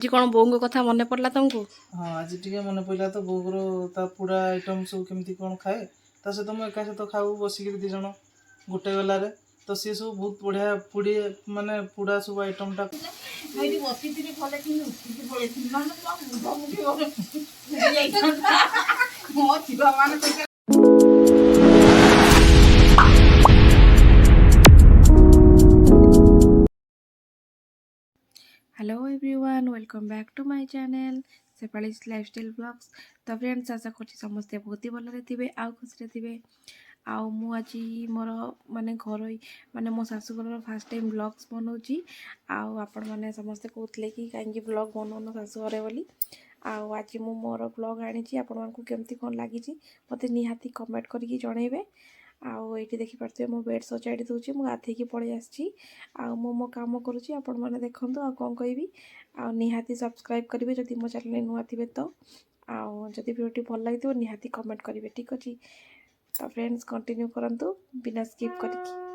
जी कौन बोंग कथा मन पड़ला तुमको? हाँ आज टे मन पड़ा तो बोगर ता पुड़ा आइटम सब केमती कौन खाए ता सहित मुझे एका सहित खाऊ बसिक दी जन गोटे गलार तो सी सब बहुत बढ़िया पुड़ी माने पुड़ा सब आइटम टा hello everyone welcome back to my channel सेपालीज लाइफस्टाइल ब्लॉग्स। तो फ्रेंड्स आशा कर समस्ते बहुत ही भलरे थे आउ खुशी थे आउ मु आज मोर माने घर माने मो शाशुघर फास्ट टाइम ब्लॉग्स बनाऊँगी आउ आपण मैंने समस्ते कहते कि कहीं ब्लॉग बनाऊन शाशुघर बोली आउ आज मु मोर ब्लॉग आनी आपण मानक केमती कौन लगी मत निहाती कमेंट करके जनइबे। आउ ये देखिपे मो बेड सजाड़ी दूसरी मुझे गाधे पलि आसी मो काम करुँची आपण मैंने देखूँ आ कौन कहबी आ निहाती सब्सक्राइब करेंगे जदि मो चैनल नुआ थे तो आदि भिडियो भल लगे निहाती कमेंट करेंगे ठीक अच्छे। तो फ्रेंड्स कंटिन्यू करंतु बिना स्किप करके।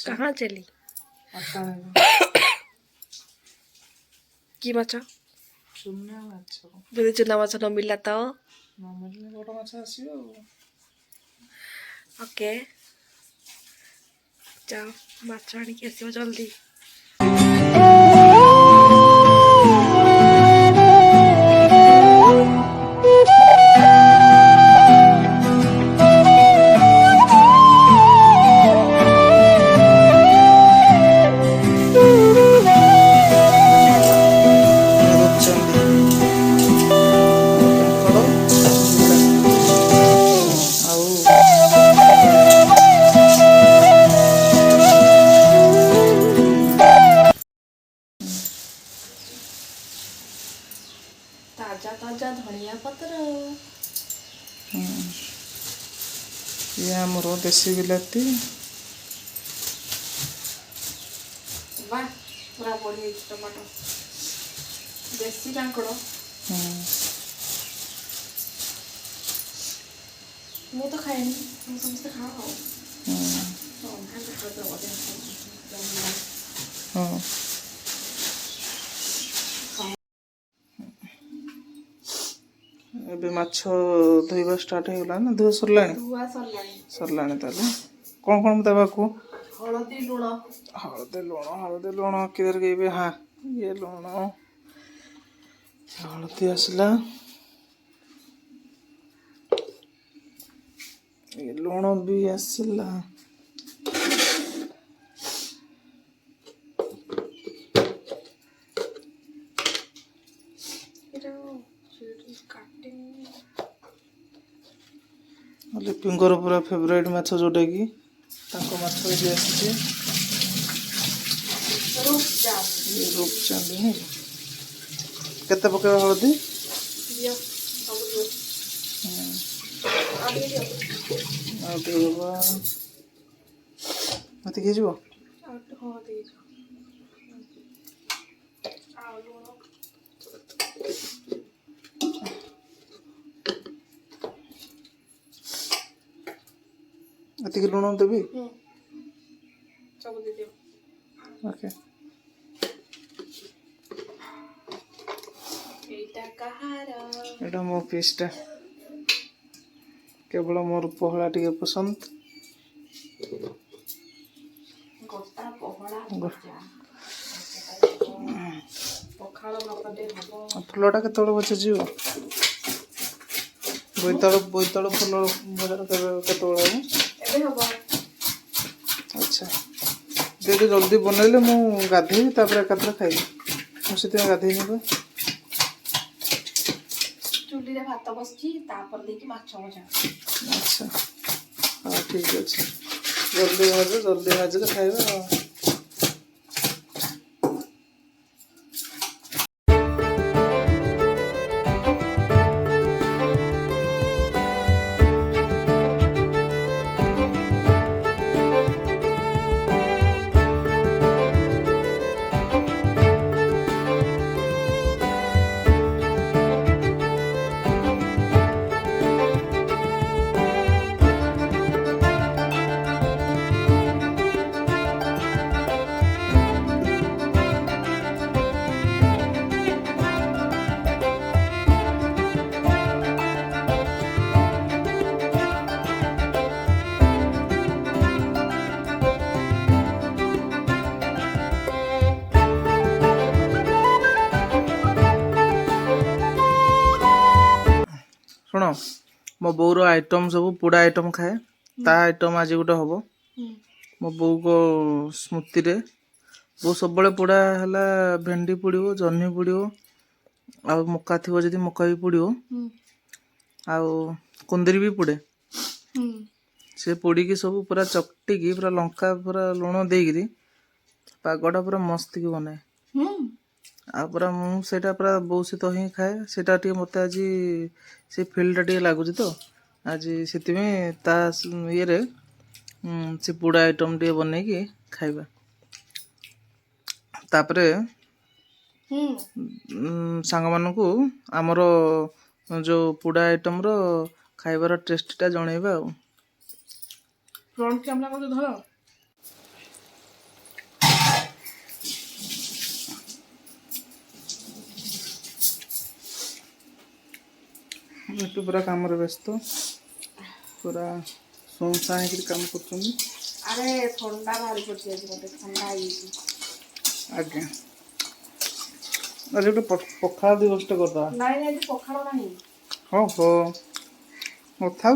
कहाँ चली कि माछ जदि चुना माछ न मिला तो ओके जाओ माछ आनिक आसो जल्दी। ताजा ताजा धनिया पत्र ये आमर देसी बिलाती वाह पूरा बढ़िया टमाटो देसी कांकड़ ମୁଁ ତ ଖାଏନି, ତମେ ସମସ୍ତେ ଖାଅ ଆଉ। ହଁ ଏବେ ମାଛ ଧୋଇବା ଷ୍ଟାର୍ଟ ହେଇଗଲାଣି ନା ଧୋଇ ସରିଲାଣି? ଧୁଆ ସରିଲାଣି। ସରିଲାଣି ତାହେଲେ କ'ଣ କ'ଣ ଦେବାକୁ? ହଳଦୀ ଲୁଣ ହଳଦୀ ଲୁଣ କିଧर गई बे? हाँ ये लुण हळदी आसला ये लुण भी आसला लिपिंगर पूरा फेवरेट माछ जोटा कि माछ भी आसी रूपचांदी नहीं केते पकेबा हळदी मत के जीवो अतिक लुण देवी ओके एटा मो पीसटा केवल मोर पहला टिके पसंद फुलटा के बचे जीव बोईताल फुल भजा के अच्छा जेटे जल्दी बनइले मु गाधेबी तापर एकाथरे खाइबी मुझे गाधेनी चुली रे भात बसची तापर देकी माछ भजा। अच्छा हाँ ठीक अच्छे जल्दी भाज के खाइबा। शुण मो बोर आइटम सब पोड़ा आइटम खाए ता आइटम आज गोटे हम मो बो को स्मृति रे बो सब पोड़ा है भेंडी पोड़ो जह्नी पोड़ो आ मका थी जदि मका भी पोड़ो आ कुंदरी भी पोड़े से पोड़ी की सब पूरा चकटिकी पूरा लंका पूरा लुण देकरी पागटा पूरा मस्त की बनाए आ पूरा मुझे पूरा बहुत सहित ही खाए सेटा टी मत आज से फिल्ड टी लगुच तो आज से ये से पोड़ा आइटम टी बन खाइबा तापरे सांग मानू आमर जो पोड़ा आइटम रो खाइबार टेस्ट टा जनइबा फ्रंट कैमरा को धर पूरा काम व्यस्त पूरा सोमसा है काम कर अरे ठंडा भारी पड़े ठंडा आज्ञा अरे गोटे पखाड़ दिवस करदा नहीं पखाड़ नहीं हाँ हो था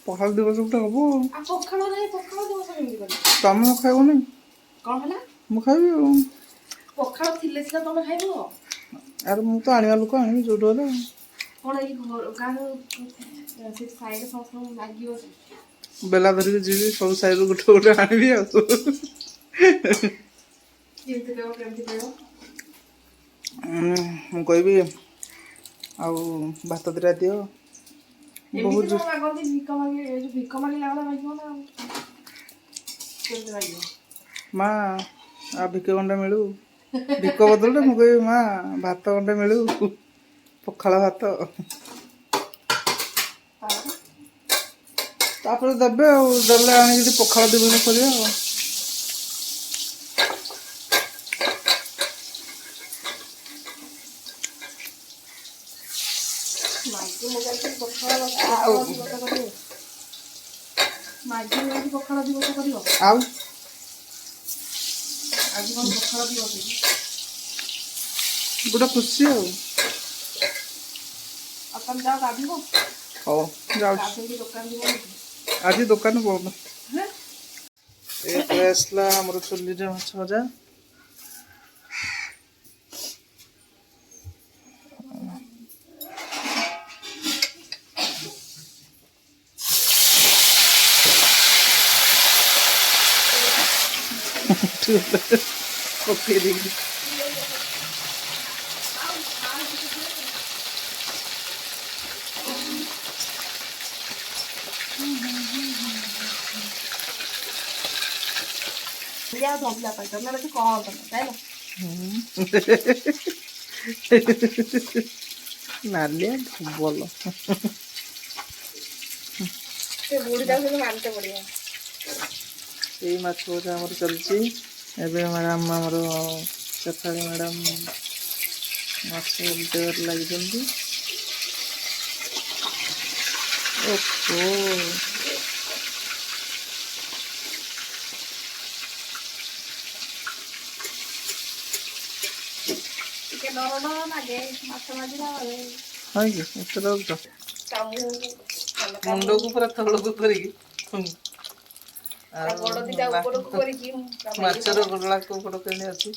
पखाड़ दिवस गोटे हम पखाड़ नहीं पखाड़ दिवस तुम खाइब नहीं कौन है मु खाइबी पखाड़ थिले सिला तुम खाइबो अरे मु तो आनिया लोक आनिबी जोडो ले कौन ये घर गाँव से साइड समस्त लागियो बेला धरिक जीवी सब साइड गोटे गोटे आनिबी आ कहबी आ भात दिटा दियो बहुत भिक मागी लागला माँ आ भिक गंडा मिलू भिक बदल मु कहबी माँ भात गंडा मिलू पखाड़ भात ତାପରେ ଦେବେ ଆଉ ଦେଲେ ଆଣିକି ପଖାଳ ଦିବସ କରିବା ଆଉ। ମାଗି ମଗାଇକି ପଖାଳ ଦିବସ କରିବ। ମାଗି ମଗାଇକି ପଖାଳ ଦିବସ କରିବ। ଆଉ ଆଜି କଣ ପଖାଳ ଦିବସ? ଗୋଟେ ଖୁସି ଆଉ। ଆଉ ତମେ ଯାଅ ଗାଧିବ। ହଉ ଯାଉଛି। ଗାଧେଇକି ଦୋକାନ ଯିବ। ଆଜି ଦୋକାନ ବନ୍ଦ। ଏ ଆସିଲା ଆମର ଚୁଲିରେ ମାଛ ଭଜା। ପକେଇ ଦେଇକି ଧରିଲା ପାଇଁ ତମେ ବେଶୀ କଣ ତମେ ଯାଇଲ ନାଲିଆ ଭଲ। ସେ ବୁଢ଼ୀଟାକୁ କିନ୍ତୁ ମାନିତେ ପଡ଼ିବ। ଏଇ ମାଛ ଭଜା ଆମର ଚାଲିଛି ଏବେ। ମ୍ୟାଡ଼ାମ୍ ଆମର ସେଫାଳି ମ୍ୟାଡ଼ାମ୍ ମାଛ ଉଲ୍ଟେଇବାରେ ଲାଗିଛନ୍ତି। ଓହୋ ଟିକେ ଡର ଡର ଲାଗେ ମାଛ ମାଜିଲା ବେଳେ। ହଁ କି ଏତେ ରହୁଛ କାମୁକୁ ମୁଣ୍ଡକୁ ପୁରା ତଳକୁ କରିକି ତା ଗୋଡ଼ ଦିଟା ଉପରକୁ କରିକି ମାଛର ଗୋଡଲା କୋଉ ପଟ କେମିତି ଅଛି।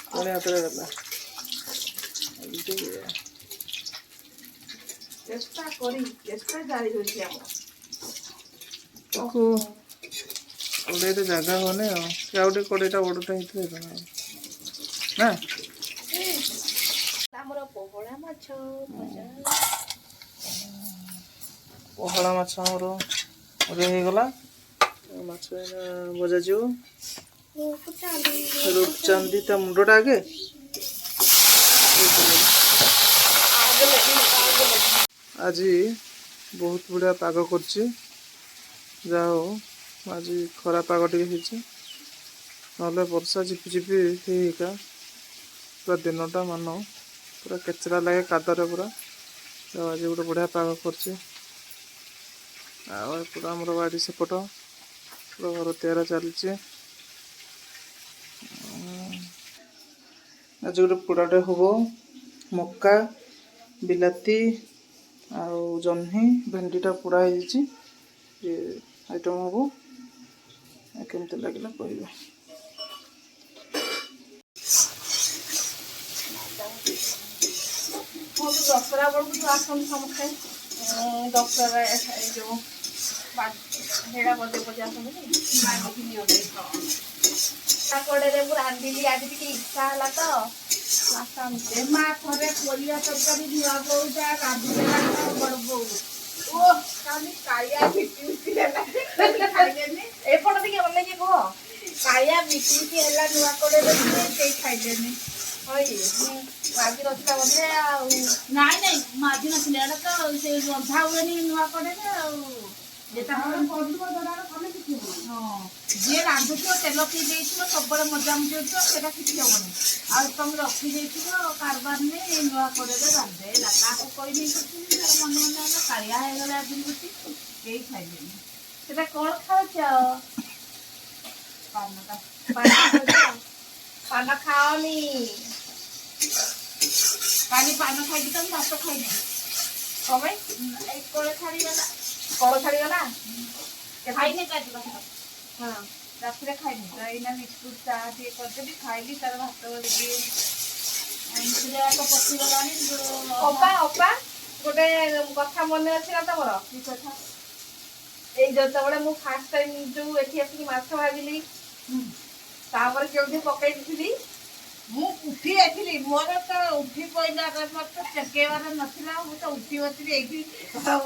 ପୁଣି ହାତରେ ଗଲା ଚେଷ୍ଟା ଜାରି ରହିଛି ଆମର। ତାକୁ କଡ଼େଇରେ ଜାଗା ହଉନି ଆଉ। ସେ ଆଉ ଟିକେ କଡ଼େଇଟା ବଡ଼ଟା ହେଇଥିଲେ ନା। ଆମର ପୋହଳା ମାଛ ଭଜା। ପୋହଳା ମାଛ ଆମର ହେଇଗଲା। ମାଛ ଭଜା ଯିବ। ରୂପଚାନ୍ଦି ତା ମୁଣ୍ଡଟା ଆଗେ। ଆଜି ବହୁତ ବଢ଼ିଆ ପାଗ କରୁଛି। ଯାହା ହଉ ଆଜି ଖରା ପାଗ ଟିକେ ହେଇଛି, ନହେଲେ ବର୍ଷା ଝିପିଝିପି ହେଇକା ପୁରା ଦିନଟା ମାନ ପୁରା କେଚରା ଲାଗେ କାଦରେ ପୁରା। ଆଜି ଗୋଟେ ବଢ଼ିଆ ପାଗ କରୁଛି। ଆଉ ଏପଟ ଆମର ବାଡ଼ି ସେପଟ ପୁରା ଘର ତିଆର ଚାଲିଛି। ଆଜି ଗୋଟେ ପୋଡ଼ାଟେ ହବ। ମକା, ବିଲାତି ଆଉ ଜହ୍ନି, ଭେଣ୍ଡିଟା ପୋଡ଼ା ହେଇଯାଇଛି। ଏ ଆଇଟମ୍ ହବ। କେମିତି ଲାଗିଲା କହିବେ। ଦଶହରା ବେଳକୁ ଯୋଉ ଆସନ୍ତି ସମସ୍ତେ ଦଶହରା ଏଇ ଯୋଉ ହେଡ଼ା ବଜେଇ ଆସନ୍ତି। କଡ଼େଇରେ ମୁଁ ରାନ୍ଧିଲି ଆଜି ଟିକେ ଇଚ୍ଛା ହେଲା ତ। ମା ଥରେ ପରିବା ତରକାରୀ ନୂଆ ବୋଉ ଯା ରାନ୍ଧିଦେଲା ବଡ଼ ବୋଉ। ଏପଟ ଟିକେ ଅନେଇକି କୁହ। କାଳିଆ ବିକିକି ହେଲା ନୂଆ କଡ଼େଇରେ କେହି ଖାଇଲେନି। ଆଜି ରଖିଲା ବୋଧେ ଆଉ। ନାଇଁ ମାଜି ନଥିଲେ ଏଇଟା ତ ସେ ରନ୍ଧା ହୁଏନି ନୂଆ କଡ଼େଇରେ ଆଉ। ଯିଏ ରାନ୍ଧୁଥିବ ତେଲ ପିଇ ଦେଇଥିବ ସବୁବେଳେ ମଜାମଜି ହେଉଥିବ ସେଇଟା କିଛି ହବନି। ଆଉ ତମେ ରଖିଦେଇଥିବ କାରବାର ନେଇ ନୂଆ କଡ଼େଇରେ ରାନ୍ଧିଦେଲା କାହାକୁ କହିନି କିଛି ତାର ମନେ ମନେ ହେଲା କାଳିଆ ହେଇଗଲା ଆଜି ବେଶୀ କେହି ଖାଇଲେନି। ସେଟା କଣ ଖାଉଛ? ପାନ ଖାଅନି। କାଲି ପାନ ଖାଇକି ତମେ ଭାତ ଖାଇନି। କଣ ପାଇଁ? ଏଇ କଳ ଛାଡ଼ିଗଲା। କଳ ଛାଡ଼ିଗଲା? ଖାଇନି କାଲି ଭାତ। ହଁ ରାତିରେ ଖାଇନି। ଏଇନା ବିସ୍କୁଟ ଚାହା ଟିକେ କରିଦେବି ଖାଇଲି ତାର ଭାତ ଟିକେ ପଚିଗଲାଣି। ଅପା ଗୋଟେ କଥା ମନେ ଅଛି ନା ତମର? କି କଥା? ଏଇ ଯେତେବେଳେ ମୁଁ ଫାଷ୍ଟ ଟାଇମ୍ ଯୋଉ ଏଠି ଆସିକି ମାଛ ଭାଜିଲି ତାପରେ କେଉଁଠି ପକେଇ ଦେଇଥିଲି। ମୁଁ ଉଠି ଯାଇଥିଲି। ମୋର ତ ଉଠି ପଇଲା ମତେ ଟେକେଇବାର ନଥିଲା। ମୁଁ ତ ଉଠି ବସିବି ଏଇଠି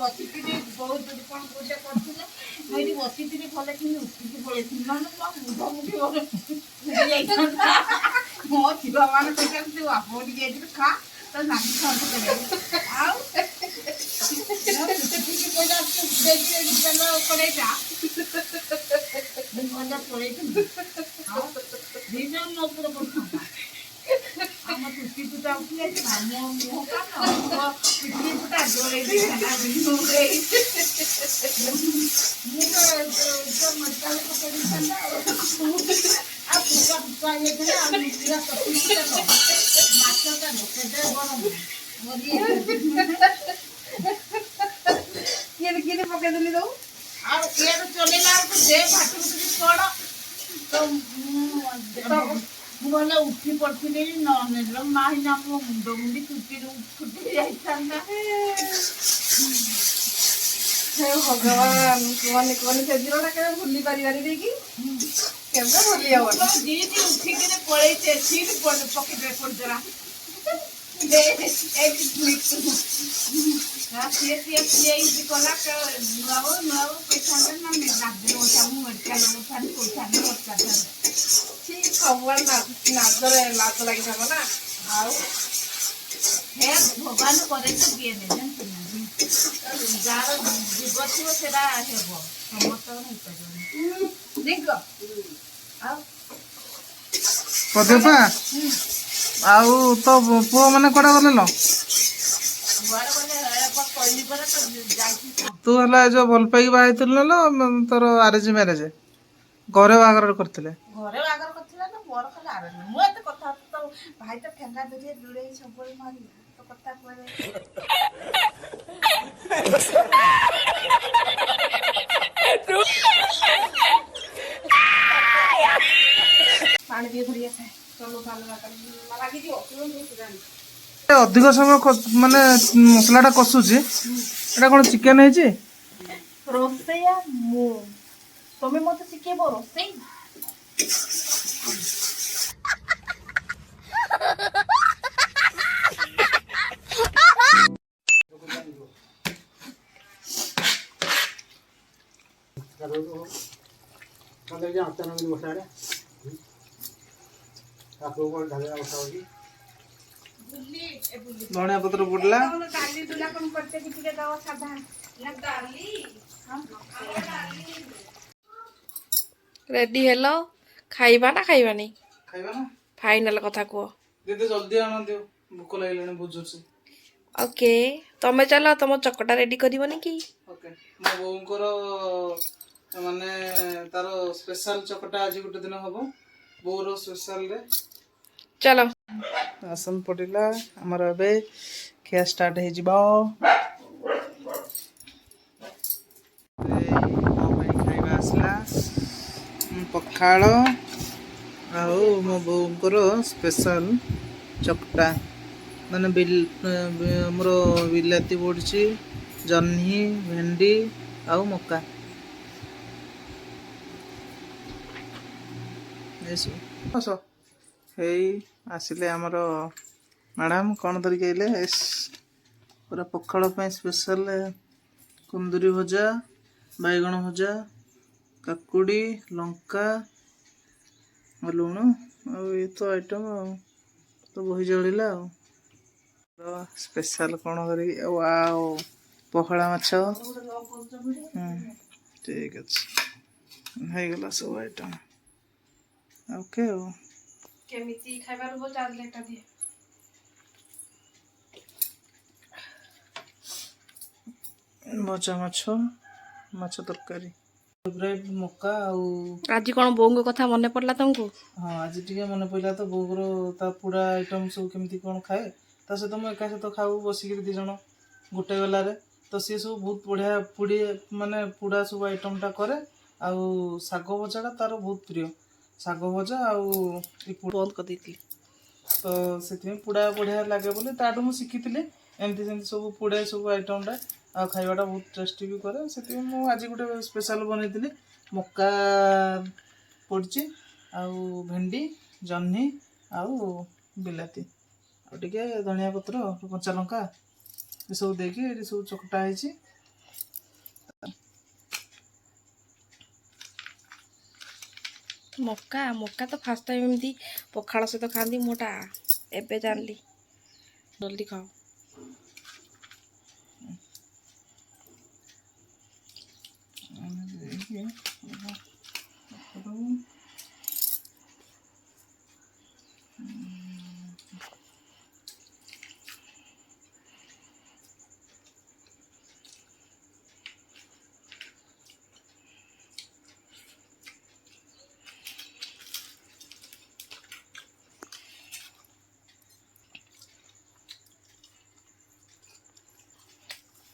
ବସିଥିଲି। ବହୁତ କଣ ପୂଜା କରୁଥିଲେ ମୁଁ ଏଇଠି ବସିଥିଲି ଭଲ କିନ୍ତୁ ଉଠିକି ପଳେଇଥିଲି। ନହେଲେ ମୋ ମୁଣ୍ଡ ମୁଠି ମୋ ଝିଅ ମାନେ କହିଲେ ତୁ ବାପ ଟିକେ ଯାଇଥିଲୁ ଖା ତ କିଏ ପକେଇଦେଲି ତୁ ଆଉ ଇଆଡୁ ଚଲେଇଲା ବେଳକୁ ଯେ ଭାଟକୁ ଟିକେ ପଡ ତ ମୁଁ ଗଲେ ଉଠି ପଡିଥିଲି ନ ନେଲ ମାହିନା ମୋ ମୁଣ୍ଡ ମୁଣ୍ଡି ଚୁଟିରୁ ଫୁଟି ଯାଇଥାନ୍ତା। ହେ ଭଗବାନ କୁହନି କୁହନି ସେ ଦିନଟା କେବେ ଭୁଲି ପାରିବାନି ଦେଇକି କେବେ ଭୁଲି ହବନି। ଦିଦି ଉଠିକିରି ପଳେଇছে ସିଟ୍ ପକେଟରେ ପଡିଦେଲା। ସିଏ କଲା ନୂଆ ପଇସା ନା ରାଜ୍ୟ ମୁଁ ମେଡିକାଲ ପଇସା ସବୁଆଡେ ନାଚରେ ଲାଜ ଲାଗିଥାବ ନା। ଆଉ ହେ ଭଗବାନ କରେଇକି ଦିଏନି ଜାଣିଛୁ ନା ଯାହାର ଜୀବ ଥିବ ସେଟା ହେବ ସମସ୍ତଙ୍କର ହେଇପାରିବନି ଦେଖ ଆଉ ପ୍ରଦୀପା ଆଉ ତୋ ପୁଅ ମାନେ କୁଆଡେ ଗଲେଲ? କୁଆଡେ ଗଲେ କହିଲି ପରା ତ ଯାଇଛି। ତୁ ହେଲା ଏ ଯୋଉ ଭଲ ପାଇକି ବାହା ହେଇଥିଲୁ ନା ତୋର ଆରେଞ୍ଜ ମ୍ୟାରେଜ? ଘରେ ବାହାଘର କରିଥିଲେ? ଘରେ ବାହାଘର କରିଥିଲା ନା ମୋର ଖାଲି ଆରେଞ୍ଜ। ମୁଁ ଏତେ କଥା ତ ଭାଇ ତ ଠେଙ୍ଗା ଧରି ଦୂରେଇ ସବୁବେଳେ ମାରିଲା ତ କଥା କୁଆଡେ ପାଣି ଟିକେ ଧରି ଆସେ ଚଲୁ ଲାଗିଯିବ। ଅଧିକ ସମୟ ମାନେ ମସଲା ଟା କଷୁଛି, ଏଟା କଣ ଚିକେନ ହେଇଛି? ରୋଷେଇଆ ମୁଁ, ତମେ ମତେ ଶିଖେଇବ ରୋଷେଇ? ଧଣିଆ ପତ୍ର ପଡିଲା। ରେଡି ହେଲ, ଖାଇବା ନା ଖାଇବାନି? ଖାଇବା ନା? ଫାଇନାଲ କଥା କୁହ। ଦିଦି ଜଲ୍ଦି ଆଣ ଦିଅ, ଭୋକ ଲାଗିଲାଣି ବୁଝୁଛି। ଓକେ, ତମେ ଚାଲ ତମ ଚକଟା ରେଡି କରିବନି କି? ଓକେ, ମୋ ବୋଉଙ୍କର ମାନେ ତାର ସ୍ପେଶାଲ ଚକଟା ଆଜି ଗୋଟେ ଦିନ ହବ, ବୋଉର ସ୍ପେଶାଲରେ। ଚାଲ। ଆସନ ପଡ଼ିଲା, ଆମର ଏବେ ଖିଆ ଷ୍ଟାର୍ଟ ହେଇଯିବ। ମୋ ପାଇଁ ଖାଇବା ଆସିଲା, ପଖାଳ ଆଉ ମୋ ବୋଉଙ୍କର ସ୍ପେଶାଲ ଚକଟା, ମାନେ ଆମର ବିଲାତି ପଡ଼ିଛି, ଜହ୍ନି, ଭେଣ୍ଡି ଆଉ ମକା ଏସବୁ। ହେଇ ଆସିଲେ ଆମର ମ୍ୟାଡ଼ାମ୍, କ'ଣ ଧରିକି ଆଇଲେ? ପୁରା ପଖାଳ ପାଇଁ ସ୍ପେଶାଲ କୁନ୍ଦୁରି ଭଜା, ବାଇଗଣ ଭଜା, କାକୁଡ଼ି, ଲଙ୍କା, ଲୁଣ ଆଉ ଏଇ ତ ଆଇଟମ୍ ଆଉ ତ ବହି ଜଳିଲା ଆଉ ସ୍ପେଶାଲ କ'ଣ ଧରିକି ଆଉ ପଖଳା ମାଛ। ଠିକ୍ ଅଛି, ହେଇଗଲା ସବୁ ଆଇଟମ୍। ଓକେ ଆଉ କେମିତି ଖାଇବାର ହବ ଚାର୍ଜଲେଟା ଦିଏ। ଭଜା ମାଛ, ମାଛ ତରକାରୀ, ମକା ଆଉ ଆଜି କ'ଣ ବୋଉଙ୍କ କଥା ମନେ ପଡିଲା ତମକୁ? ହଁ, ଆଜି ଟିକେ ମନେ ପଡ଼ିଲା ତ ବୋଉଙ୍କର ତା ପୋଡ଼ା ଆଇଟମ୍ ସବୁ କେମିତି କ'ଣ ଖାଏ। ତା ସହିତ ମୁଁ ଏକା ସହିତ ଖାଉ ବସିକିରି 2 ଜଣ ଗୋଟେ ବେଲାରେ। ତ ସିଏ ସବୁ ବହୁତ ବଢ଼ିଆ ମାନେ ପୋଡ଼ା ସବୁ ଆଇଟମ୍ଟା କରେ। ଆଉ ଶାଗ ଭଜାଟା ତାର ବହୁତ ପ୍ରିୟ, ଶାଗ ଭଜା ଆଉ ବନ୍ଦ କରିଦେଇଥିଲି। ତ ସେଥିପାଇଁ ପୋଡ଼ା ବଢ଼ିଆ ଲାଗେ ବୋଲି ତାଠୁ ମୁଁ ଶିଖିଥିଲି। ଏମିତି ସେମିତି ସବୁ ପୋଡ଼େ ସବୁ ଆଇଟମ୍ଟା, ଆଉ ଖାଇବାଟା ବହୁତ ଟେଷ୍ଟି ବି କରେ। ସେଥିପାଇଁ ମୁଁ ଆଜି ଗୋଟେ ସ୍ପେଶାଲ ବନେଇଥିଲି। ମକା ପଡ଼ିଛି, ଆଉ ଭେଣ୍ଡି, ଜହ୍ନି ଆଉ ବିଲାତି, ଆଉ ଟିକେ ଧନିଆ ପତ୍ର, କଞ୍ଚା ଲଙ୍କା ଏସବୁ ଦେଇକି ଏଠି ସବୁ ଚକଟା ହେଇଛି। ମକା ତ ଫାଷ୍ଟ ଟାଇମ୍ ଏମିତି ପଖାଳ ସହିତ ଖାଆନ୍ତି, ମୁଁ ଏବେ ଜାଣିଲି। जल्दी खाओ।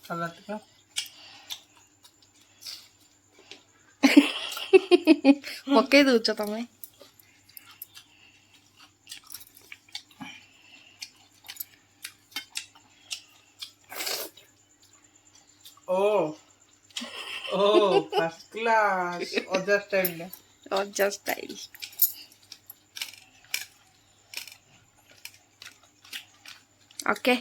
का पकई दौच तमें। ओ ओ फर्स्ट क्लास अदर स्टाइल रजा स्टाइल। ओके।